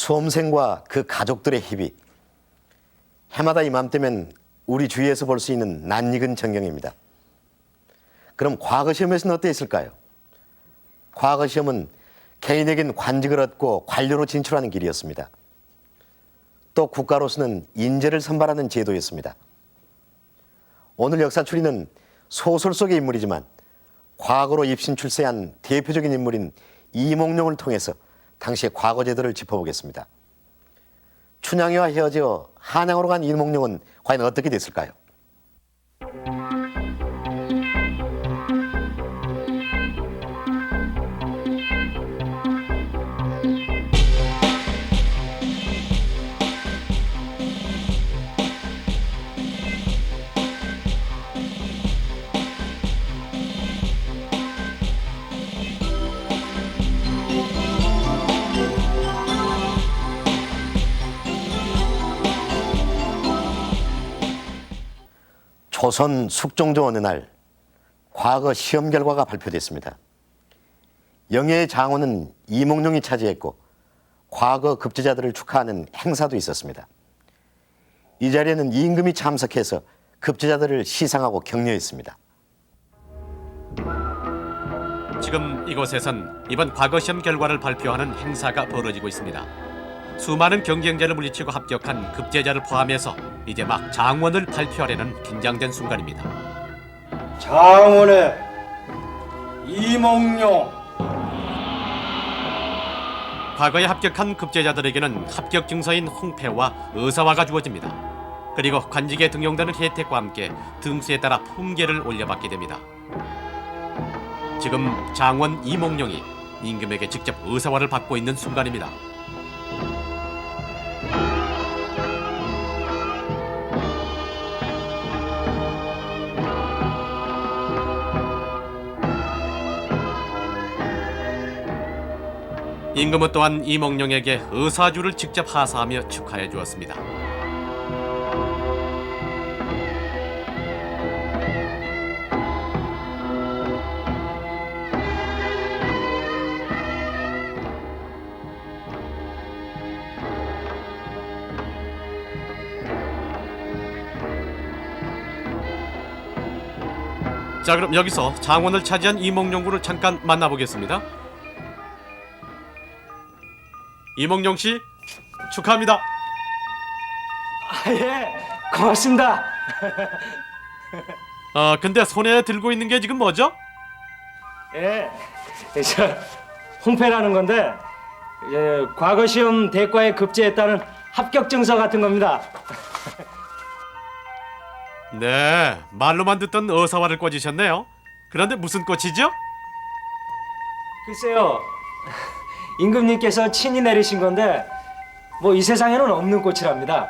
수험생과 그 가족들의 희비. 해마다 이맘때면 우리 주위에서 볼 수 있는 낯익은 전경입니다. 그럼 과거 시험에서는 어땠을까요? 과거 시험은 개인에겐 관직을 얻고 관료로 진출하는 길이었습니다. 또 국가로서는 인재를 선발하는 제도였습니다. 오늘 역사추리는 소설 속의 인물이지만 과거로 입신 출세한 대표적인 인물인 이몽룡을 통해서 당시의 과거 제도를 짚어보겠습니다. 춘향이와 헤어져 한양으로 간 이몽룡은 과연 어떻게 됐을까요? 조선 숙종조 어느 날 과거 시험 결과가 발표됐습니다. 영예의 장원은 이몽룡이 차지했고 과거 급제자들을 축하하는 행사도 있었습니다. 이 자리에는 임금이 참석해서 급제자들을 시상하고 격려했습니다. 지금 이곳에선 이번 과거 시험 결과를 발표하는 행사가 벌어지고 있습니다. 수많은 경쟁자를 물리치고 합격한 급제자를 포함해서 이제 막 장원을 발표하려는 긴장된 순간입니다. 장원의 이몽룡. 과거에 합격한 급제자들에게는 합격 증서인 홍패와 의사화가 주어집니다. 그리고 관직에 등용되는 혜택과 함께 등수에 따라 품계를 올려받게 됩니다. 지금 장원 이몽룡이 임금에게 직접 의사화를 받고 있는 순간입니다. 임금은 또한 이몽룡에게 의사주를 직접 하사하며 축하해 주었습니다. 자, 그럼 여기서 장원을 차지한 이몽룡 군을 잠깐 만나보겠습니다. 이몽룡 씨, 축하합니다. 예, 고맙습니다. 근데 손에 들고 있는 게 지금 뭐죠? 예, 저 홍패라는 건데 과거 시험 대과에 급제했다는 합격 증서 같은 겁니다. 네, 말로만 듣던 의사화를 꽂으셨네요. 그런데 무슨 꽃이죠? 글쎄요, 임금님께서 친히 내리신 건데 뭐 이 세상에는 없는 꽃이랍니다.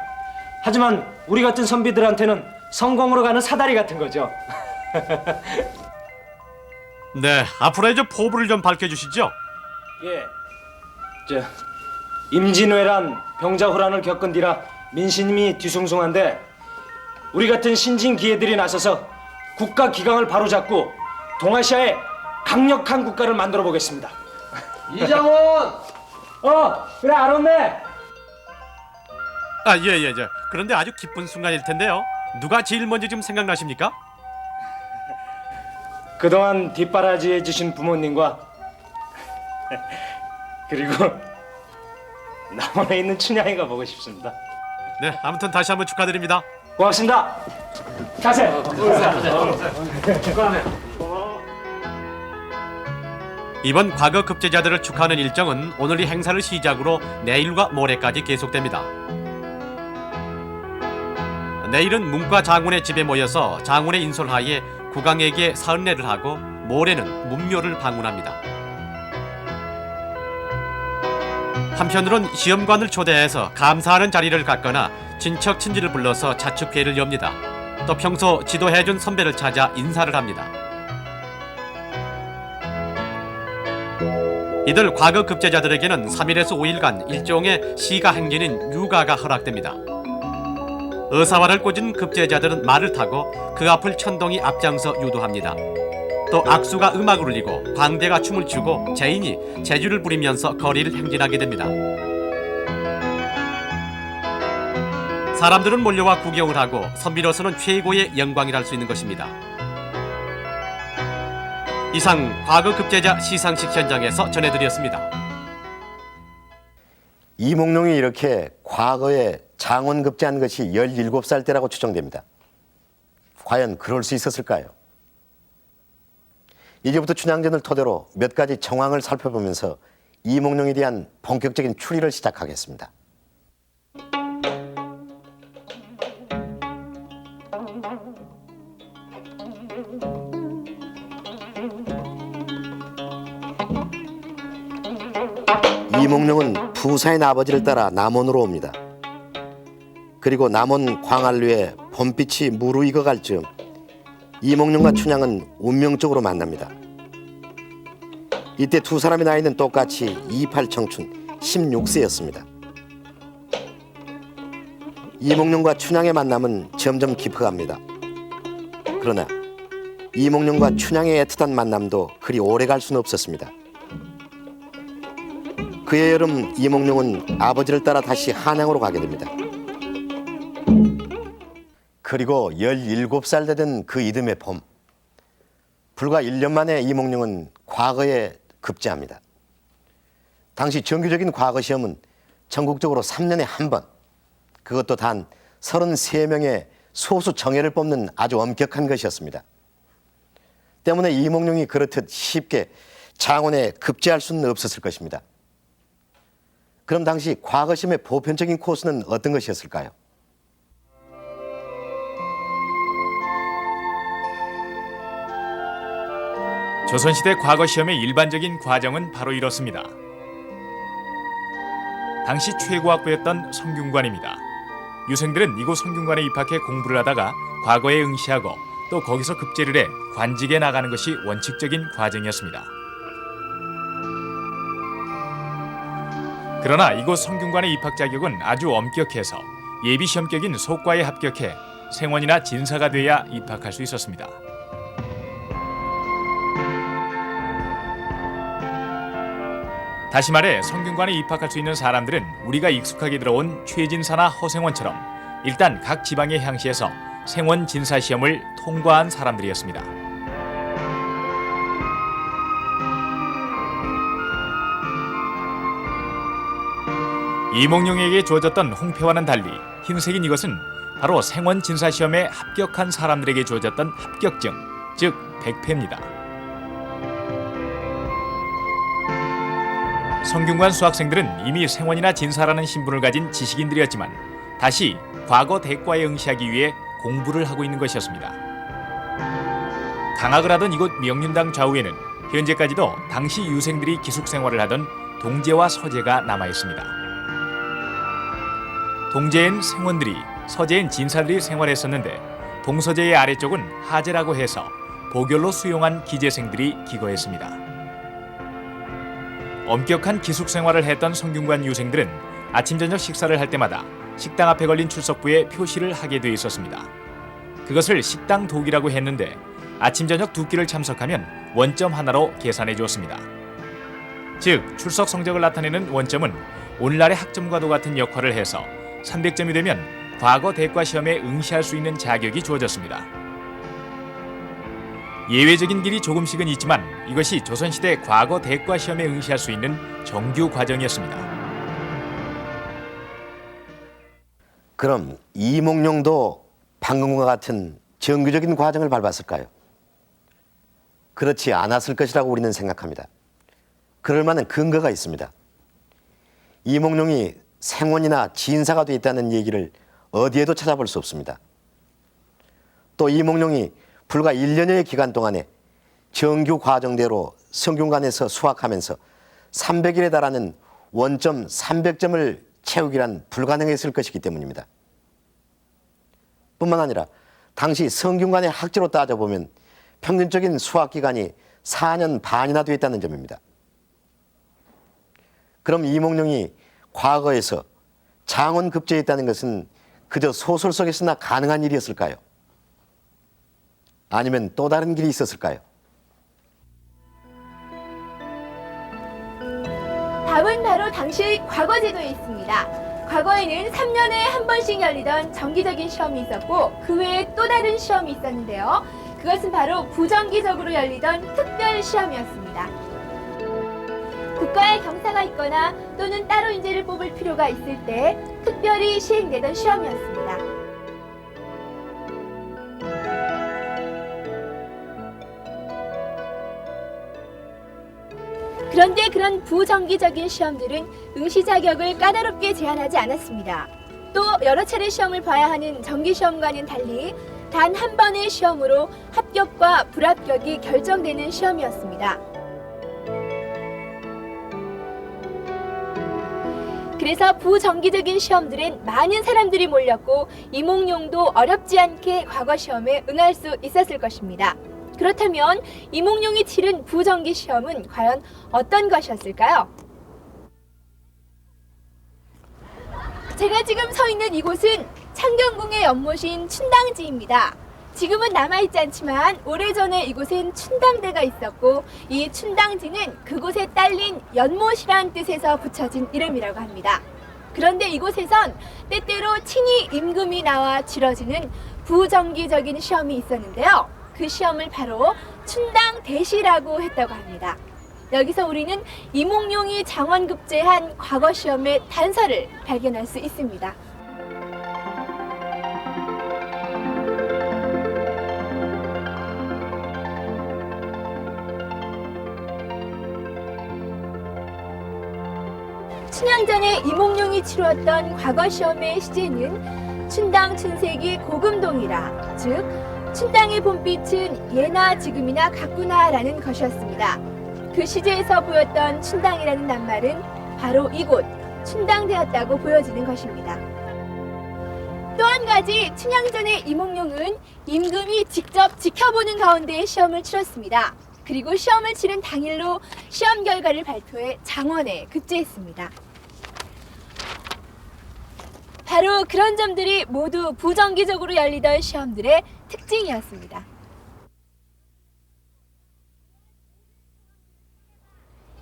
하지만 우리 같은 선비들한테는 성공으로 가는 사다리 같은 거죠. 네, 앞으로의 저 포부를 좀 밝혀주시죠. 예, 저 임진왜란 병자호란을 겪은 뒤라 민심이 뒤숭숭한데 우리 같은 신진기회들이 나서서 국가 기강을 바로잡고 동아시아의 강력한 국가를 만들어 보겠습니다. 이장원! 그래 알았네. 예. 그런데 아주 기쁜 순간일 텐데요. 누가 제일 먼저 지금 생각나십니까? 그동안 뒷바라지해 주신 부모님과 그리고 남원에 있는 춘향이가 보고 싶습니다. 네, 아무튼 다시 한번 축하드립니다. 고맙습니다. 가세. 축하하네. 이번 과거 급제자들을 축하하는 일정은 오늘 이 행사를 시작으로 내일과 모레까지 계속됩니다. 내일은 문과 장군의 집에 모여서 장군의 인솔하에 국왕에게 사은례를 하고 모레는 문묘를 방문합니다. 한편으론 시험관을 초대해서 감사하는 자리를 갖거나 친척 친지를 불러서 자축회를 엽니다. 또 평소 지도해준 선배를 찾아 인사를 합니다. 이들 과거 급제자들에게는 3일에서 5일간 일종의 시가 행진인 유가가 허락됩니다. 의사화를 꽂은 급제자들은 말을 타고 그 앞을 천동이 앞장서 유도합니다. 또 악수가 음악을 울리고 광대가 춤을 추고 제인이 제주를 부리면서 거리를 행진하게 됩니다. 사람들은 몰려와 구경을 하고 선비로서는 최고의 영광이랄 수 있는 것입니다. 이상 과거 급제자 시상식 현장에서 전해드렸습니다. 이몽룡이 이렇게 과거에 장원 급제한 것이 17살 때라고 추정됩니다. 과연 그럴 수 있었을까요? 이제부터 춘향전을 토대로 몇 가지 정황을 살펴보면서 이몽룡에 대한 본격적인 추리를 시작하겠습니다. 이몽룡은 부사인 아버지를 따라 남원으로 옵니다. 그리고 남원 광안루에 봄빛이 무르익어 갈 즈음 이몽룡과 춘향은 운명적으로 만납니다. 이때 두 사람의 나이는 똑같이 28 청춘 16세였습니다. 이몽룡과 춘향의 만남은 점점 깊어갑니다. 그러나 이몽룡과 춘향의 애틋한 만남도 그리 오래 갈 수는 없었습니다. 그해 여름 이몽룡은 아버지를 따라 다시 한양으로 가게 됩니다. 그리고 17살 되던 그 이듬해 봄, 불과 1년 만에 이몽룡은 과거에 급제합니다. 당시 정규적인 과거 시험은 전국적으로 3년에 한 번, 그것도 단 33명의 소수 정예를 뽑는 아주 엄격한 것이었습니다. 때문에 이몽룡이 그렇듯 쉽게 장원에 급제할 수는 없었을 것입니다. 그럼 당시 과거 시험의 보편적인 코스는 어떤 것이었을까요? 조선시대 과거 시험의 일반적인 과정은 바로 이렇습니다. 당시 최고학부였던 성균관입니다. 유생들은 이곳 성균관에 입학해 공부를 하다가 과거에 응시하고 또 거기서 급제를 해 관직에 나가는 것이 원칙적인 과정이었습니다. 그러나 이곳 성균관의 입학 자격은 아주 엄격해서 예비 시험격인 속과에 합격해 생원이나 진사가 돼야 입학할 수 있었습니다. 다시 말해 성균관에 입학할 수 있는 사람들은 우리가 익숙하게 들어온 최진사나 허생원처럼 일단 각 지방의 향시에서 생원 진사 시험을 통과한 사람들이었습니다. 이몽룡에게 주어졌던 홍패와는 달리 흰색인 이것은 바로 생원 진사 시험에 합격한 사람들에게 주어졌던 합격증, 즉 백패입니다. 성균관 수학생들은 이미 생원이나 진사라는 신분을 가진 지식인들이었지만 다시 과거 대과에 응시하기 위해 공부를 하고 있는 것이었습니다. 강학을 하던 이곳 명륜당 좌우에는 현재까지도 당시 유생들이 기숙 생활을 하던 동제와 서제가 남아 있습니다. 동제엔 생원들이, 서제엔 진사들이 생활했었는데 동서제의 아래쪽은 하제라고 해서 보결로 수용한 기재생들이 기거했습니다. 엄격한 기숙 생활을 했던 성균관 유생들은 아침 저녁 식사를 할 때마다 식당 앞에 걸린 출석부에 표시를 하게 돼 있었습니다. 그것을 식당 도기라고 했는데 아침 저녁 두 끼를 참석하면 원점 하나로 계산해 주었습니다. 즉 출석 성적을 나타내는 원점은 오늘날의 학점과도 같은 역할을 해서 300점이 되면 과거 대과 시험에 응시할 수 있는 자격이 주어졌습니다. 예외적인 길이 조금씩은 있지만 이것이 조선시대 과거 대과 시험에 응시할 수 있는 정규 과정이었습니다. 그럼 이몽룡도 방금과 같은 정규적인 과정을 밟았을까요? 그렇지 않았을 것이라고 우리는 생각합니다. 그럴 만한 근거가 있습니다. 이몽룡이 생원이나 진사가 돼 있다는 얘기를 어디에도 찾아볼 수 없습니다. 또 이몽룡이 불과 1년여의 기간 동안에 정규 과정대로 성균관에서 수학하면서 300일에 달하는 원점 300점을 채우기란 불가능했을 것이기 때문입니다. 뿐만 아니라 당시 성균관의 학제로 따져보면 평균적인 수학 기간이 4년 반이나 됐다는 점입니다. 그럼 이몽룡이 과거에서 장원 급제했다는 것은 그저 소설 속에서나 가능한 일이었을까요? 아니면 또 다른 길이 있었을까요? 답은 바로 당시 과거 제도에 있습니다. 과거에는 3년에 한 번씩 열리던 정기적인 시험이 있었고 그 외에 또 다른 시험이 있었는데요. 그것은 바로 부정기적으로 열리던 특별 시험이었습니다. 국가의 경사가 있거나 또는 따로 인재를 뽑을 필요가 있을 때 특별히 시행되던 시험이었습니다. 그런데 그런 부정기적인 시험들은 응시 자격을 까다롭게 제한하지 않았습니다. 또 여러 차례 시험을 봐야 하는 정기시험과는 달리 단 한 번의 시험으로 합격과 불합격이 결정되는 시험이었습니다. 그래서 부정기적인 시험들엔 많은 사람들이 몰렸고 이몽룡도 어렵지 않게 과거 시험에 응할 수 있었을 것입니다. 그렇다면 이몽룡이 치른 부정기 시험은 과연 어떤 것이었을까요? 제가 지금 서 있는 이곳은 창경궁의 연못인 춘당지입니다. 지금은 남아있지 않지만 오래전에 이곳엔 춘당대가 있었고 이 춘당지는 그곳에 딸린 연못이란 뜻에서 붙여진 이름이라고 합니다. 그런데 이곳에선 때때로 친히 임금이 나와 치러지는 부정기적인 시험이 있었는데요. 그 시험을 바로 춘당대시라고 했다고 합니다. 여기서 우리는 이몽룡이 장원급제한 과거 시험의 단서를 발견할 수 있습니다. 춘향전에 이몽룡이 치루었던 과거 시험의 시제는 춘당 춘색이 고금동이라, 즉 춘당의 봄빛은 예나 지금이나 같구나라는 것이었습니다. 그 시제에서 보였던 춘당이라는 낱말은 바로 이곳 춘당대였다고 보여지는 것입니다. 또 한 가지 춘향전의 이몽룡은 임금이 직접 지켜보는 가운데 시험을 치렀습니다. 그리고 시험을 치른 당일로 시험 결과를 발표해 장원에 급제했습니다. 바로 그런 점들이 모두 부정기적으로 열리던 시험들의 특징이었습니다.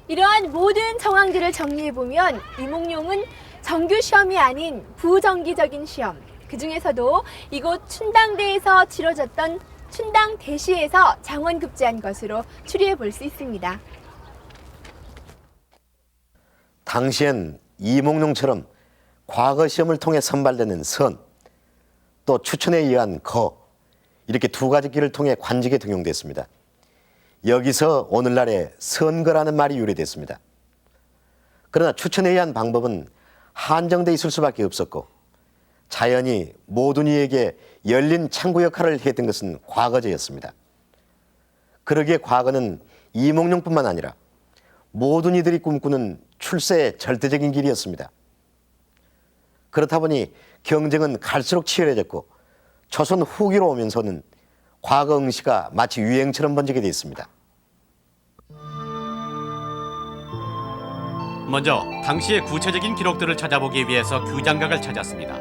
이러한 모든 정황들을 정리해보면 이몽룡은 정규 시험이 아닌 부정기적인 시험, 그 중에서도 이곳 춘당대에서 치러졌던 춘당대시에서 장원급제한 것으로 추리해 볼 수 있습니다. 당시엔 이몽룡처럼 과거 시험을 통해 선발되는 선, 또 추천에 의한 거, 이렇게 두 가지 길을 통해 관직에 등용됐습니다. 여기서 오늘날의 선거라는 말이 유래됐습니다. 그러나 추천에 의한 방법은 한정돼 있을 수밖에 없었고 자연히 모든 이에게 열린 창구 역할을 했던 것은 과거제였습니다. 그러기에 과거는 이몽룡뿐만 아니라 모든 이들이 꿈꾸는 출세의 절대적인 길이었습니다. 그렇다 보니 경쟁은 갈수록 치열해졌고 조선 후기로 오면서는 과거 응시가 마치 유행처럼 번지게 됐습니다. 먼저 당시의 구체적인 기록들을 찾아보기 위해서 규장각을 찾았습니다.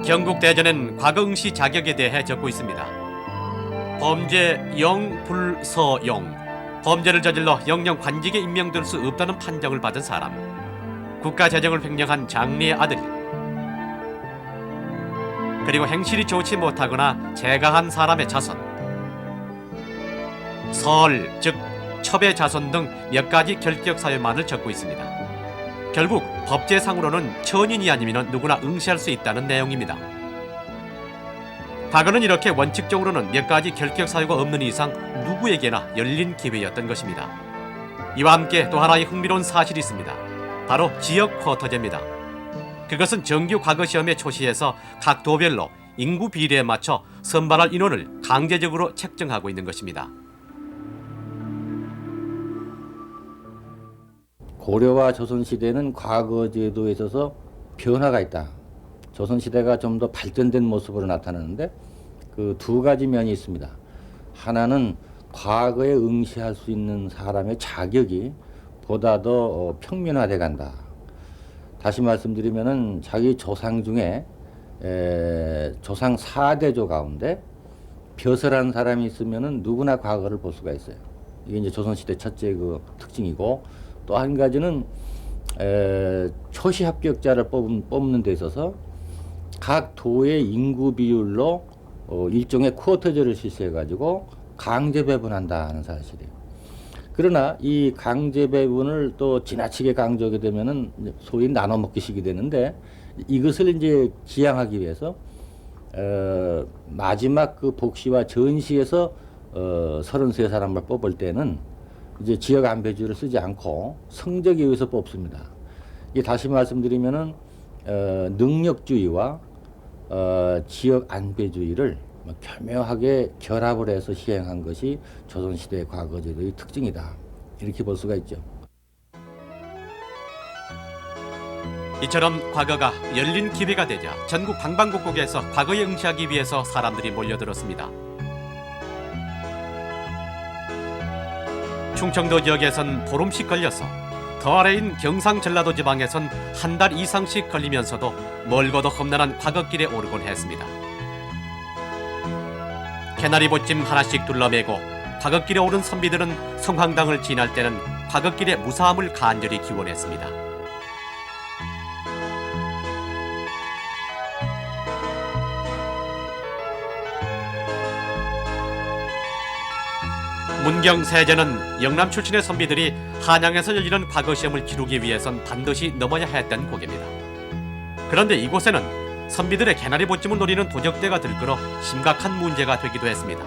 경국대전엔 과거 응시 자격에 대해 적고 있습니다. 범죄 영불서용, 범죄를 저질러 영영 관직에 임명될 수 없다는 판정을 받은 사람, 국가 재정을 횡령한 장리의 아들, 그리고 행실이 좋지 못하거나 재가한 사람의 자손, 설, 즉 첩의 자손 등 몇 가지 결격 사유만을 적고 있습니다. 결국 법제상으로는 천인이 아니면 누구나 응시할 수 있다는 내용입니다. 과거는 이렇게 원칙적으로는 몇 가지 결격 사유가 없는 이상 누구에게나 열린 기회였던 것입니다. 이와 함께 또 하나의 흥미로운 사실이 있습니다. 바로 지역 쿼터제입니다. 그것은 정규 과거 시험의 초시에서 각 도별로 인구 비례에 맞춰 선발할 인원을 강제적으로 책정하고 있는 것입니다. 고려와 조선시대는 과거 제도에 있어서 변화가 있다. 조선시대가 좀 더 발전된 모습으로 나타나는데 그 두 가지 면이 있습니다. 하나는 과거에 응시할 수 있는 사람의 자격이 보다 더 평면화돼 간다. 다시 말씀드리면은 자기 조상 중에 조상 4대조 가운데 벼슬한 사람이 있으면은 누구나 과거를 볼 수가 있어요. 이게 이제 조선시대 첫째 그 특징이고, 또 한 가지는 초시 합격자를 뽑는 데 있어서 각 도의 인구 비율로 일종의 쿼터제를 실시해가지고 강제 배분한다는 사실이에요. 그러나 이 강제 배분을 또 지나치게 강조하게 되면은 소위 나눠 먹기식이 되는데, 이것을 이제 지양하기 위해서 마지막 그 복시와 전시에서 33사람을 뽑을 때는 이제 지역 안배주를 쓰지 않고 성적에 의해서 뽑습니다. 이게 다시 말씀드리면은 능력주의와 지역 안배주의를 교묘하게 결합을 해서 시행한 것이 조선시대 과거제도의 특징이다, 이렇게 볼 수가 있죠. 이처럼 과거가 열린 기회가 되자 전국 방방곡곡에서 과거에 응시하기 위해서 사람들이 몰려들었습니다. 충청도 지역에선 보름씩 걸려서 더 아래인 경상 전라도 지방에선 한 달 이상씩 걸리면서도 멀고도 험난한 과거길에 오르곤 했습니다. 개나리 보찜 하나씩 둘러매고 과거길에 오른 선비들은 성황당을 지날 때는 과거길의 무사함을 간절히 기원했습니다. 문경세제는 영남 출신의 선비들이 한양에서 열리는 과거시험을 치르기 위해선 반드시 넘어야 했던 곡입니다. 그런데 이곳에는 선비들의 개나리 보찜을 노리는 도적대가 들끓어 심각한 문제가 되기도 했습니다.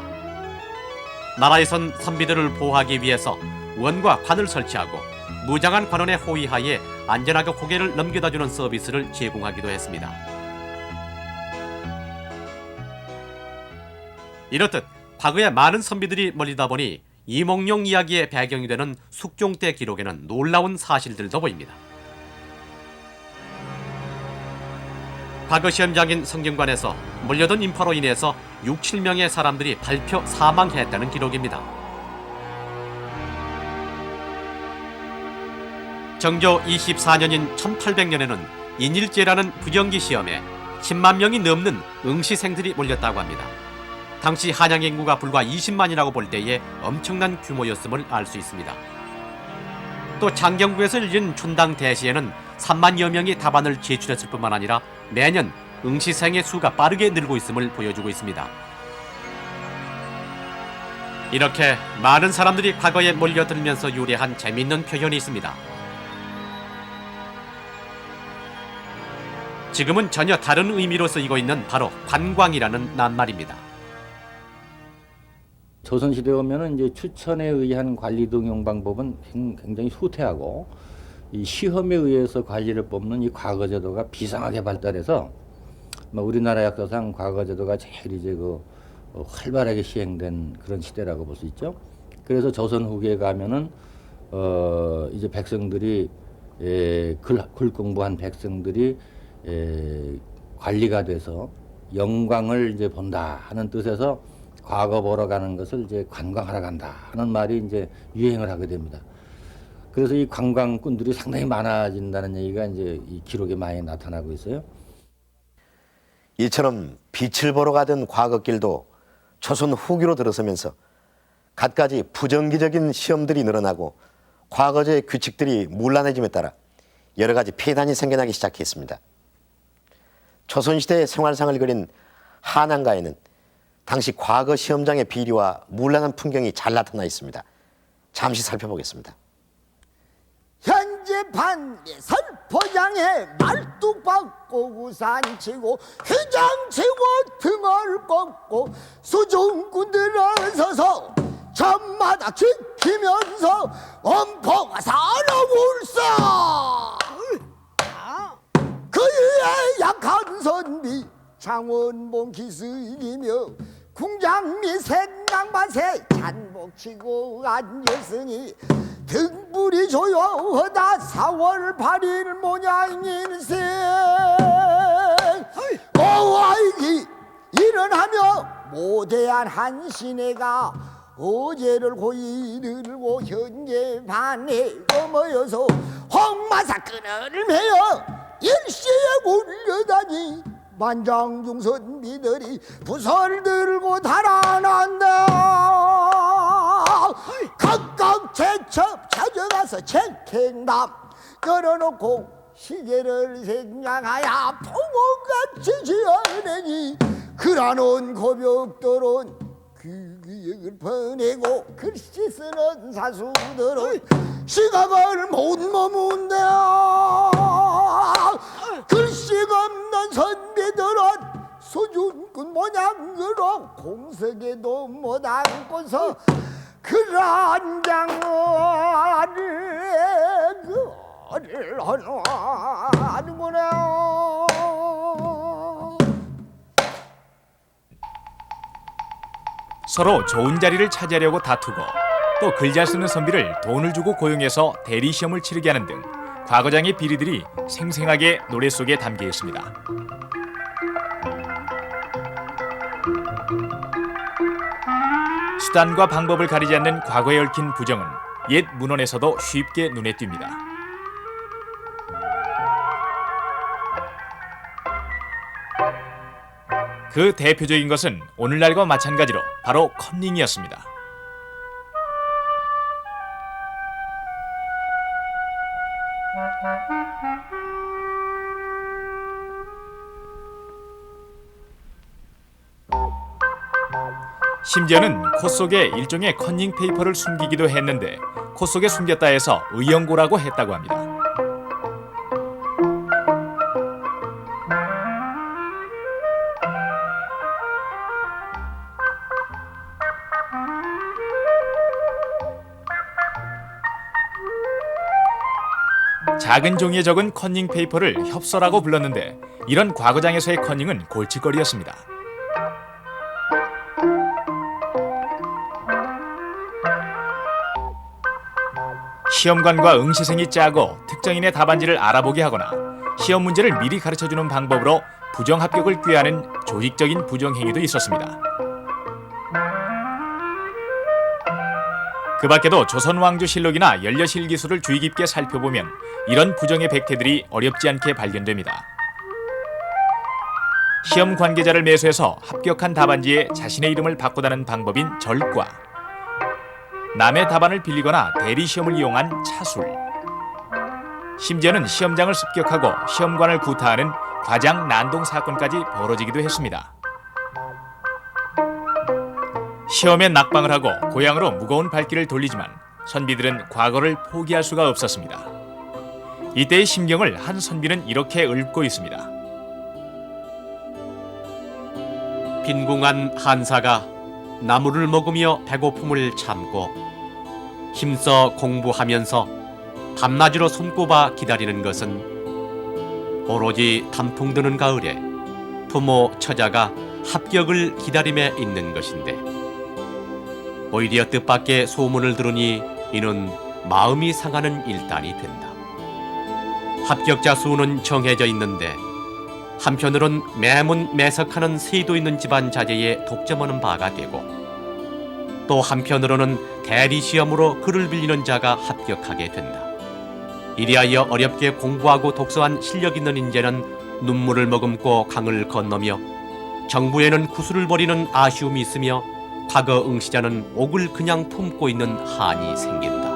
나라에선 선비들을 보호하기 위해서 원과 관을 설치하고 무장한 관원의 호위하에 안전하게 고개를 넘겨다주는 서비스를 제공하기도 했습니다. 이렇듯 과거에 많은 선비들이 몰리다 보니 이몽룡 이야기의 배경이 되는 숙종때 기록에는 놀라운 사실들도 보입니다. 과거 시험장인 성균관에서 몰려든 인파로 인해서 6, 7명의 사람들이 발표 사망했다는 기록입니다. 정조 24년인 1800년에는 인일제라는 부정기 시험에 10만 명이 넘는 응시생들이 몰렸다고 합니다. 당시 한양 인구가 불과 20만이라고 볼 때에 엄청난 규모였음을 알 수 있습니다. 또 장경구에서 열린 춘당 대시에는 3만여 명이 답안을 제출했을 뿐만 아니라 매년 응시생의 수가 빠르게 늘고 있음을 보여주고 있습니다. 이렇게 많은 사람들이 과거에 몰려들면서 유래한 재미있는 표현이 있습니다. 지금은 전혀 다른 의미로 쓰이고 있는 바로 관광이라는 낱말입니다. 조선시대에 오면은 이제 추천에 의한 관리 등용 방법은 굉장히 후퇴하고, 이 시험에 의해서 관리를 뽑는 이 과거제도가 비상하게 발달해서 우리나라 역사상 과거제도가 제일 이제 활발하게 시행된 그런 시대라고 볼 수 있죠. 그래서 조선 후기에 가면은 이제 백성들이 글 공부한 백성들이 관리가 돼서 영광을 이제 본다 하는 뜻에서 과거 보러 가는 것을 이제 관광하러 간다 하는 말이 이제 유행을 하게 됩니다. 그래서 이 관광꾼들이 상당히 많아진다는 얘기가 이제 이 기록에 많이 나타나고 있어요. 이처럼 빛을 보러 가던 과거길도 조선 후기로 들어서면서 갖가지 부정기적인 시험들이 늘어나고 과거제의 규칙들이 문란해짐에 따라 여러 가지 폐단이 생겨나기 시작했습니다. 조선시대의 생활상을 그린 한양가에는 당시 과거 시험장의 비리와 문란한 풍경이 잘 나타나 있습니다. 잠시 살펴보겠습니다. 현재 반대 설포장에 말뚝박고 우산치고 휘장치고 등을 꺾고 수중꾼들은 서서 전마다 지키면서 엄포가 살아올사. 그의 약한 선비 장원봉 기슬이며 궁장미 생강밭에 잔복치고 앉았으니 등불이 조용하다 4월 8일 모양일세. 어와이기 일어나며 모대한 한 시내가 어제를 고이 들고 현재 반에 거머여서 홍마사 끈을 매어 일시에 굴려다니 만장중 선비들이 부설 들고 달아난다. 각각 제첩 찾아가서 책행담 열어놓고 시제를 생각하야 풍문같이 지어내니 그라는 고벽들은 귀기역을 보내고 글씨 쓰는 사수들은 시각을 못 머문대 글씨가 없는 선비들은 수준꾼 모양으로 공석에도 못 앉고서 그러한 장을 그를 하는구나. 서로 좋은 자리를 차지하려고 다투고 또 글 잘 쓰는 선비를 돈을 주고 고용해서 대리 시험을 치르게 하는 등 과거장의 비리들이 생생하게 노래 속에 담겨 있습니다. 수단과 방법을 가리지 않는 과거에 얽힌 부정은 옛 문헌에서도 쉽게 눈에 띕니다. 그 대표적인 것은 오늘날과 마찬가지로 바로 컨닝이었습니다. 심지어는 코 속에 일종의 컨닝 페이퍼를 숨기기도 했는데 코 속에 숨겼다 해서 의연고라고 했다고 합니다. 작은 종이에 적은 컨닝 페이퍼를 협서라고 불렀는데 이런 과거장에서의 컨닝은 골칫거리였습니다. 시험관과 응시생이 짜고 특정인의 답안지를 알아보게 하거나 시험 문제를 미리 가르쳐주는 방법으로 부정 합격을 꾀하는 조직적인 부정행위도 있었습니다. 그 밖에도 조선왕조실록이나 연려실기술을 주의 깊게 살펴보면 이런 부정의 백태들이 어렵지 않게 발견됩니다. 시험 관계자를 매수해서 합격한 답안지에 자신의 이름을 바꿔다는 방법인 절과, 남의 답안을 빌리거나 대리시험을 이용한 차술, 심지어는 시험장을 습격하고 시험관을 구타하는 과장 난동 사건까지 벌어지기도 했습니다. 시험에 낙방을 하고 고향으로 무거운 발길을 돌리지만 선비들은 과거를 포기할 수가 없었습니다. 이때의 심경을 한 선비는 이렇게 읊고 있습니다. 빈궁한 한사가 나무를 먹으며 배고픔을 참고 힘써 공부하면서 밤낮으로 손꼽아 기다리는 것은 오로지 단풍 드는 가을에 부모 처자가 합격을 기다림에 있는 것인데 오히려 뜻밖의 소문을 들으니 이는 마음이 상하는 일단이 된다. 합격자 수는 정해져 있는데 한편으론 매문매석하는 세도 있는 집안 자제에 독점하는 바가 되고 또 한편으로는 대리시험으로 글을 빌리는 자가 합격하게 된다. 이리하여 어렵게 공부하고 독서한 실력 있는 인재는 눈물을 머금고 강을 건너며 정부에는 구슬을 버리는 아쉬움이 있으며 과거 응시자는 옥을 그냥 품고 있는 한이 생긴다.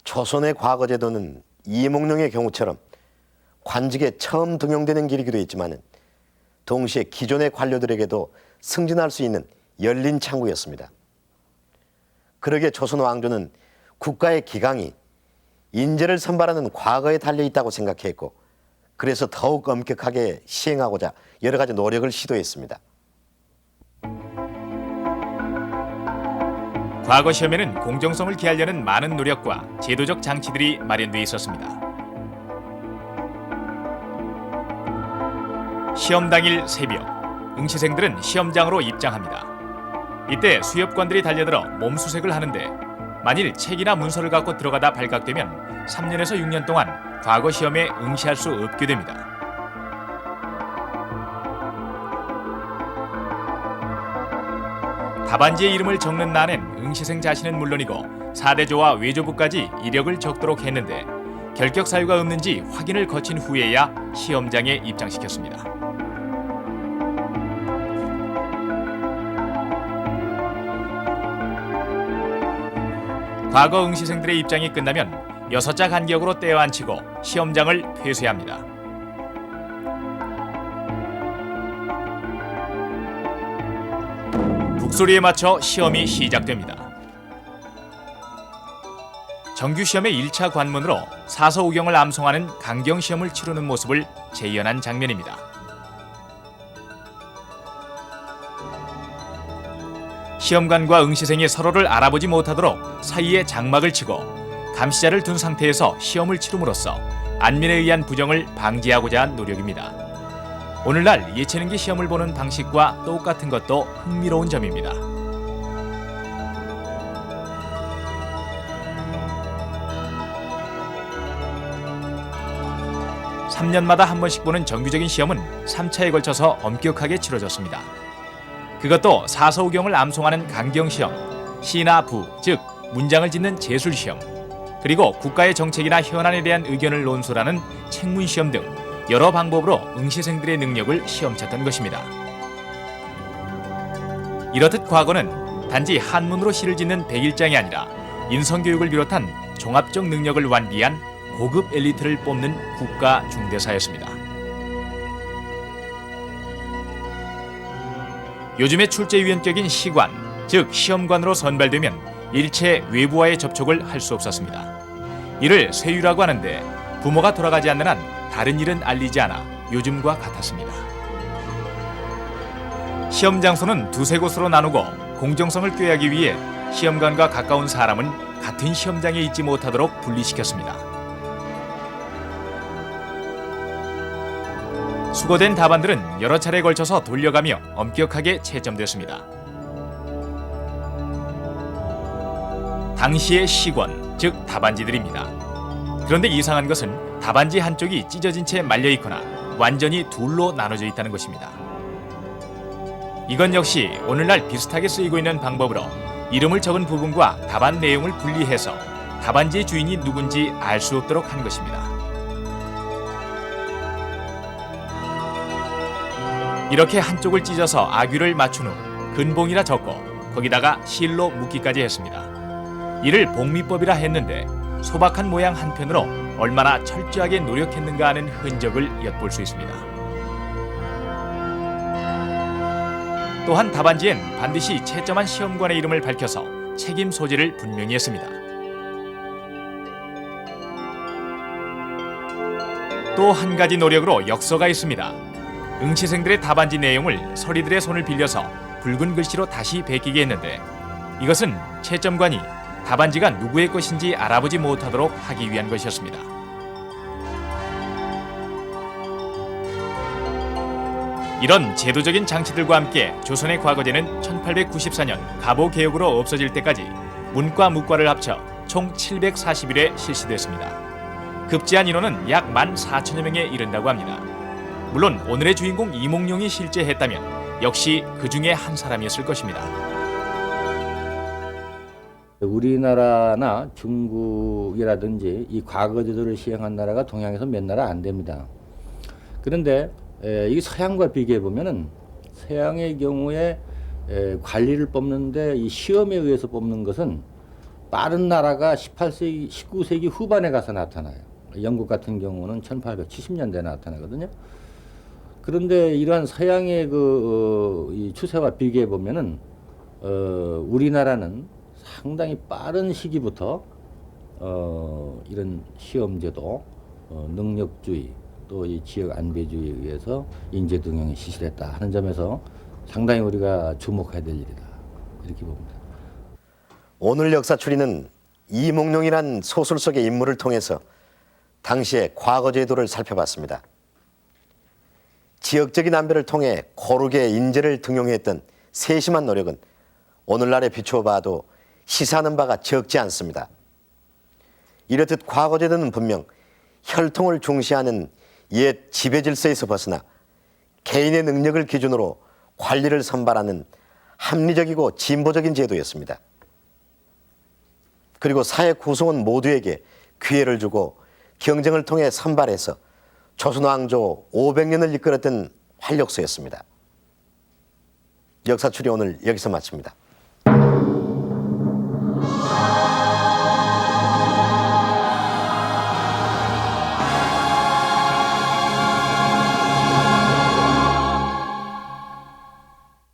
조선의 과거 제도는 이몽룡의 경우처럼 관직에 처음 등용되는 길이기도 했지만 동시에 기존의 관료들에게도 승진할 수 있는 열린 창구였습니다. 그러기에 조선 왕조는 국가의 기강이 인재를 선발하는 과거에 달려있다고 생각했고 그래서 더욱 엄격하게 시행하고자 여러 가지 노력을 시도했습니다. 과거 시험에는 공정성을 기하려는 많은 노력과 제도적 장치들이 마련돼 있었습니다. 시험 당일 새벽, 응시생들은 시험장으로 입장합니다. 이때 수협관들이 달려들어 몸수색을 하는데 만일 책이나 문서를 갖고 들어가다 발각되면 3년에서 6년 동안 과거 시험에 응시할 수 없게 됩니다. 답안지의 이름을 적는 난엔 응시생 자신은 물론이고 사대조와 외조부까지 이력을 적도록 했는데 결격 사유가 없는지 확인을 거친 후에야 시험장에 입장시켰습니다. 과거 응시생들의 입장이 끝나면 6자 간격으로 떼어앉히고 시험장을 폐쇄합니다. 북소리에 맞춰 시험이 시작됩니다. 정규시험의 1차 관문으로 사서오경을 암송하는 강경시험을 치르는 모습을 재현한 장면입니다. 시험관과 응시생이 서로를 알아보지 못하도록 사이에 장막을 치고 감시자를 둔 상태에서 시험을 치름으로써 안민에 의한 부정을 방지하고자 한 노력입니다. 오늘날 예체능기 시험을 보는 방식과 똑같은 것도 흥미로운 점입니다. (3년마다) 한 번씩 보는 정규적인 시험은 3차에 걸쳐서 엄격하게 치러졌습니다. 그것도 사서오경을 암송하는 강경시험, 시나 부, 즉 문장을 짓는 제술시험, 그리고 국가의 정책이나 현안에 대한 의견을 논술하는 책문시험 등 여러 방법으로 응시생들의 능력을 시험쳤던 것입니다. 이렇듯 과거는 단지 한문으로 시를 짓는 백일장이 아니라 인성교육을 비롯한 종합적 능력을 완비한 고급 엘리트를 뽑는 국가 중대사였습니다. 요즘의 출제 위원격인 시관, 즉 시험관으로 선발되면 일체 외부와의 접촉을 할 수 없었습니다. 이를 쇠유라고 하는데 부모가 돌아가지 않는 한 다른 일은 알리지 않아 요즘과 같았습니다. 시험 장소는 두세 곳으로 나누고 공정성을 꾀하기 위해 시험관과 가까운 사람은 같은 시험장에 있지 못하도록 분리시켰습니다. 수거된 답안들은 여러 차례 걸쳐서 돌려가며 엄격하게 채점됐습니다. 당시의 시권, 즉 답안지들입니다. 그런데 이상한 것은 답안지 한쪽이 찢어진 채 말려 있거나 완전히 둘로 나눠져 있다는 것입니다. 이건 역시 오늘날 비슷하게 쓰이고 있는 방법으로 이름을 적은 부분과 답안 내용을 분리해서 답안지의 주인이 누군지 알 수 없도록 한 것입니다. 이렇게 한쪽을 찢어서 아귀를 맞춘 후 근봉이라 적고 거기다가 실로 묶기까지 했습니다. 이를 복미법이라 했는데 소박한 모양 한편으로 얼마나 철저하게 노력했는가 하는 흔적을 엿볼 수 있습니다. 또한 답안지엔 반드시 채점한 시험관의 이름을 밝혀서 책임 소재를 분명히 했습니다. 또 한 가지 노력으로 역서가 있습니다. 응시생들의 답안지 내용을 서리들의 손을 빌려서 붉은 글씨로 다시 베끼게 했는데 이것은 채점관이 답안지가 누구의 것인지 알아보지 못하도록 하기 위한 것이었습니다. 이런 제도적인 장치들과 함께 조선의 과거제는 1894년 가보개혁으로 없어질 때까지 문과 무과를 합쳐 총 740일에 실시됐습니다. 급제한 인원은 약 14,000여 명에 이른다고 합니다. 물론 오늘의 주인공 이몽룡이 실제했다면 역시 그 중에 한 사람이었을 것입니다. 우리나라나 중국이라든지 이 과거 제도를 시행한 나라가 동양에서 몇 나라 안 됩니다. 그런데 이 서양과 비교해 보면은 서양의 경우에 관리를 뽑는데 이 시험에 의해서 뽑는 것은 빠른 나라가 18세기, 19세기 후반에 가서 나타나요. 영국 같은 경우는 1870년대에 나타나거든요. 그런데 이러한 서양의 이 추세와 비교해 보면은 우리나라는 상당히 빠른 시기부터 이런 시험제도, 능력주의, 또 이 지역 안배주의에 의해서 인재 등용이 실시됐다 하는 점에서 상당히 우리가 주목해야 될 일이다 이렇게 봅니다. 오늘 역사추리는 이몽룡이란 소설 속의 인물을 통해서 당시의 과거 제도를 살펴봤습니다. 지역적인 안배를 통해 고르게 인재를 등용했던 세심한 노력은 오늘날에 비추어 봐도 시사하는 바가 적지 않습니다. 이렇듯 과거 제도는 분명 혈통을 중시하는 옛 지배 질서에서 벗어나 개인의 능력을 기준으로 관리를 선발하는 합리적이고 진보적인 제도였습니다. 그리고 사회 구성원 모두에게 기회를 주고 경쟁을 통해 선발해서 조선 왕조 500년을 이끌었던 활력소였습니다. 역사추리 오늘 여기서 마칩니다.